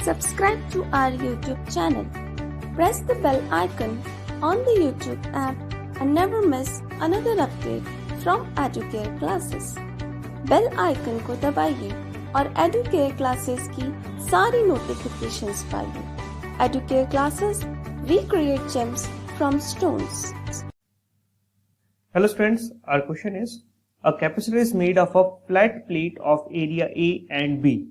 Subscribe to our YouTube channel. Press the bell icon on the YouTube app and never miss another update from Educare Classes. Bell icon को दबाइए और Educare classes की सारी notifications पाइए। Educare classes, we create gems from stones. Hello students, our question is, a capacitor is made of a flat plate of area A and B.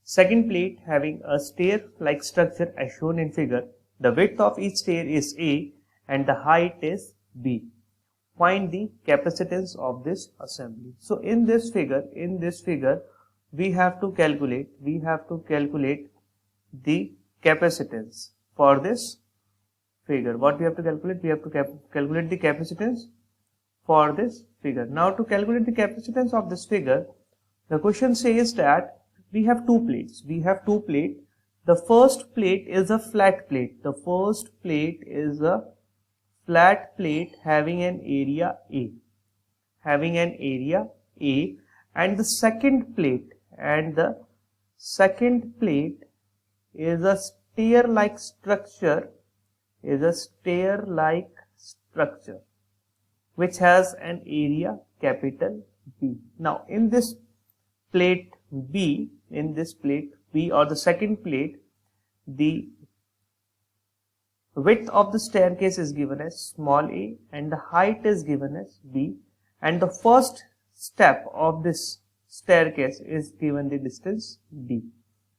Second plate having a stair-like structure as shown in figure. The width of each stair is A and the height is B. Find the capacitance of this assembly. So in this figure, we have to calculate the capacitance for this figure. What we have to calculate? We have to calculate the capacitance for this figure. Now to calculate the capacitance of this figure, the question says that we have two plates. The first plate is a flat plate. Having an area A. And the second plate is a stair-like structure. Which has an area capital B. Now in this plate B or the second plate, the width of the staircase is given as small a and the height is given as b, and the first step of this staircase is given the distance d.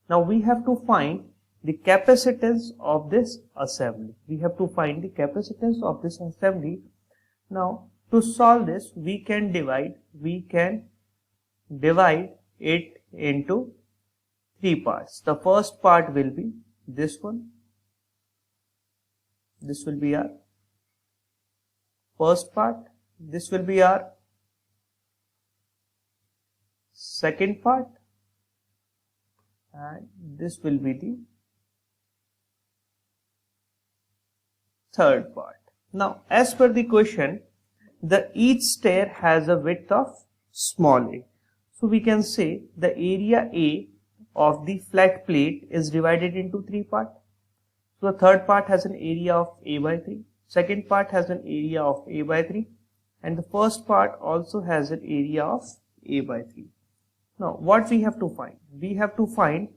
Now we have to find the capacitance of this assembly. Now to solve this, we can divide it into three parts. The first part will be this one. This will be our first part. This will be our second part, and this will be the third part. Now as per the question, each stair has a width of small a. So we can say the area A of the flat plate is divided into three parts. So the third part has an area of A by 3, second part has an area of A by 3, and the first part also has an area of A by 3. Now what we have to find? We have to find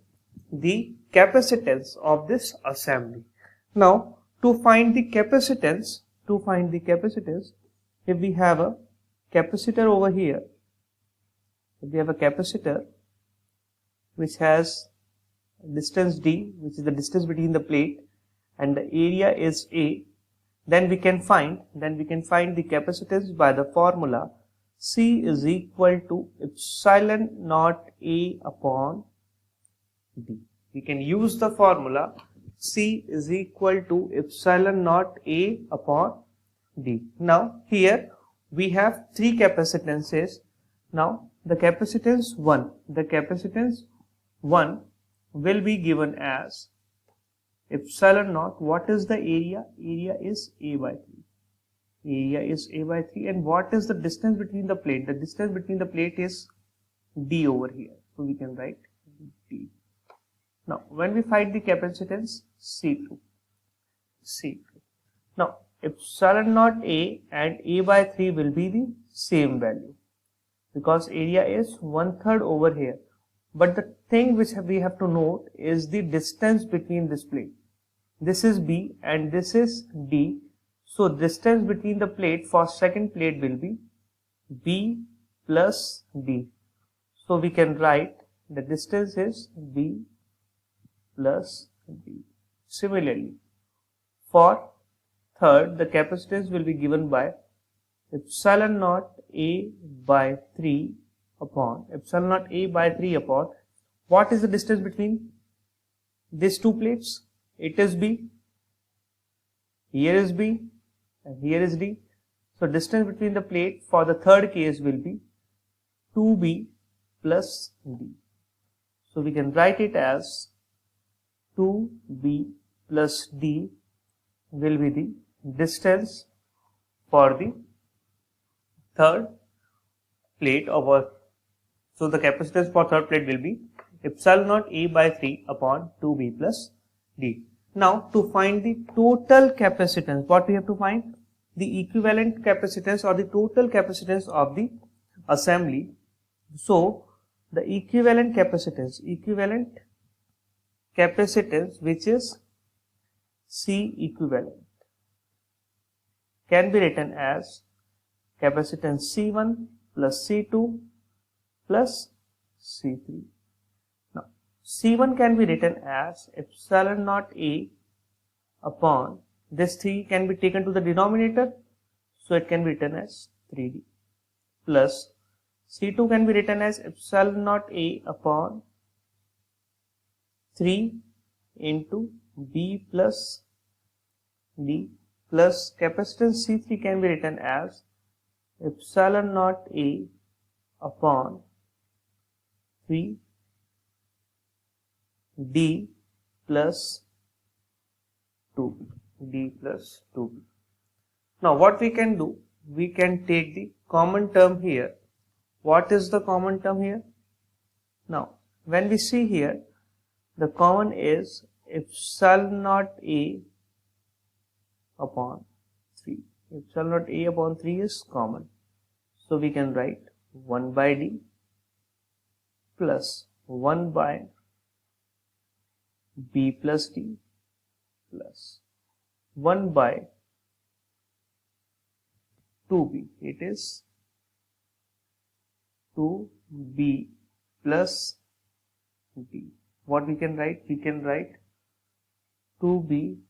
the capacitance of this assembly. Now to find the capacitance, if we have a capacitor over here, which has distance d, which is the distance between the plate, and the area is a, then we can find the capacitance by the formula C is equal to epsilon naught A upon D. We can use the formula C is equal to epsilon naught A upon D. Now here we have three capacitances. Now the capacitance 1 will be given as epsilon naught. What is the area? Area is A by 3. And what is the distance between the plate? The distance between the plate is D over here. So we can write D. Now when we find the capacitance C2. Now epsilon naught A and A by 3 will be the same value, because area is 1/3 over here. But the thing which we have to note is the distance between this plate. This is B and this is D. So distance between the plate for second plate will be B plus D. So we can write the distance is B plus D. Similarly, for third, the capacitance will be given by epsilon naught A by 3 upon what is the distance between these two plates? It is B. Here is B and here is D. So distance between the plate for the third case will be 2B plus D. So we can write it as 2B plus D will be the distance for the third plate of our, so the capacitance for third plate will be epsilon naught A by 3 upon 2B plus D. Now to find the total capacitance, what we have to find? The equivalent capacitance or the total capacitance of the assembly. So the equivalent capacitance which is C equivalent can be written as capacitance C1 plus C2 plus C3. Now C1 can be written as epsilon naught A upon this 3 can be taken to the denominator, so it can be written as 3D, plus C2 can be written as epsilon naught A upon 3 into B plus D, plus capacitance C3 can be written as epsilon naught A upon 3 D plus 2B. D plus 2B. Now what we can do? We can take the common term here. What is the common term here? Now when we see here, the common is epsilon naught A upon 3. Epsilon naught A upon 3 is common. So we can write 1 by D plus 1 by B plus D plus 1 by 2B. It is 2B plus D. What we can write? We can write 2B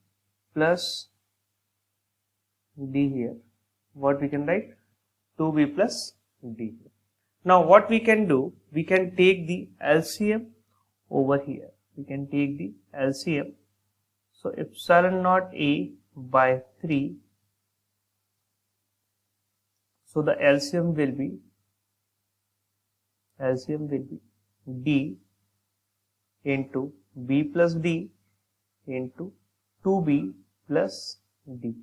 plus D here. What we can write? 2B plus D. Now what we can do? We can take the LCM over here. We can take the LCM. So epsilon naught A by 3. So the LCM will be D into B plus D into 2B plus D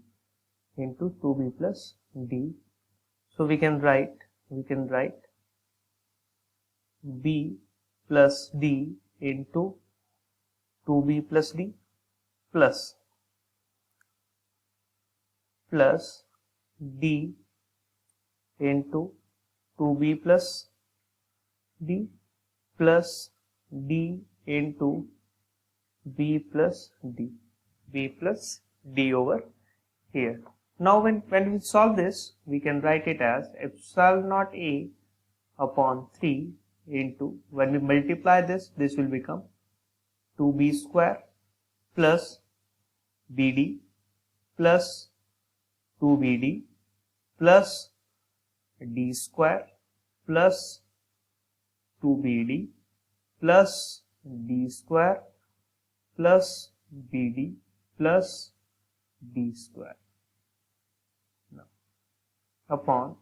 into 2B plus D. So we can write B plus D into 2B plus D plus D into 2B plus D plus D into B plus D over here. Now when we solve this, we can write it as epsilon naught A upon 3 into, when we multiply this will become 2B square plus BD plus 2BD plus D square plus 2BD plus D square plus BD plus D square. Now, upon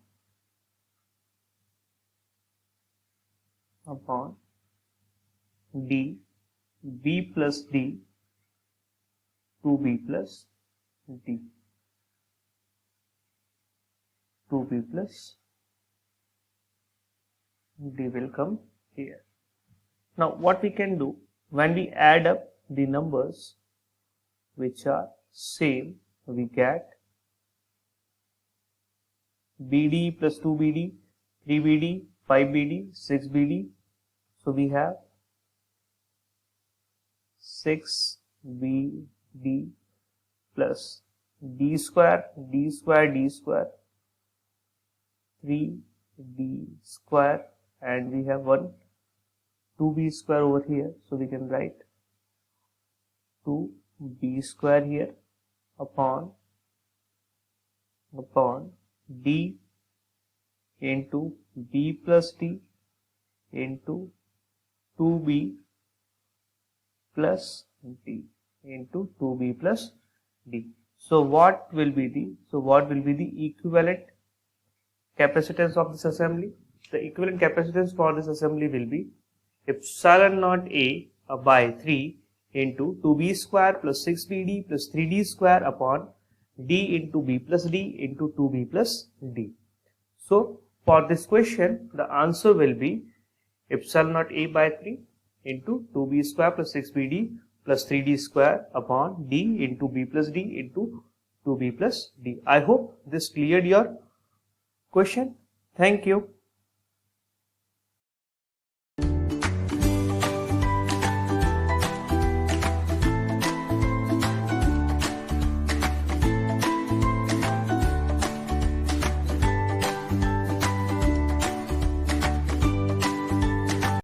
D, B plus D, 2B plus D, 2B plus D will come here. Now what we can do, when we add up the numbers which are same, we get BD plus 2BD, 3BD, 5BD, 6BD. So we have 6BD plus D square, 3D square, and we have 2B square over here. So we can write 2B square here upon D into B plus D into 2B plus D into 2B plus D. So what will be the equivalent capacitance of this assembly? The equivalent capacitance for this assembly will be epsilon naught A by 3 into 2B square plus 6BD plus 3D square upon D into B plus D into 2B plus D. So for this question, the answer will be epsilon naught A by 3 into 2b square plus 6bd plus 3d square upon d into b plus d into 2b plus d. I hope this cleared your question. Thank you.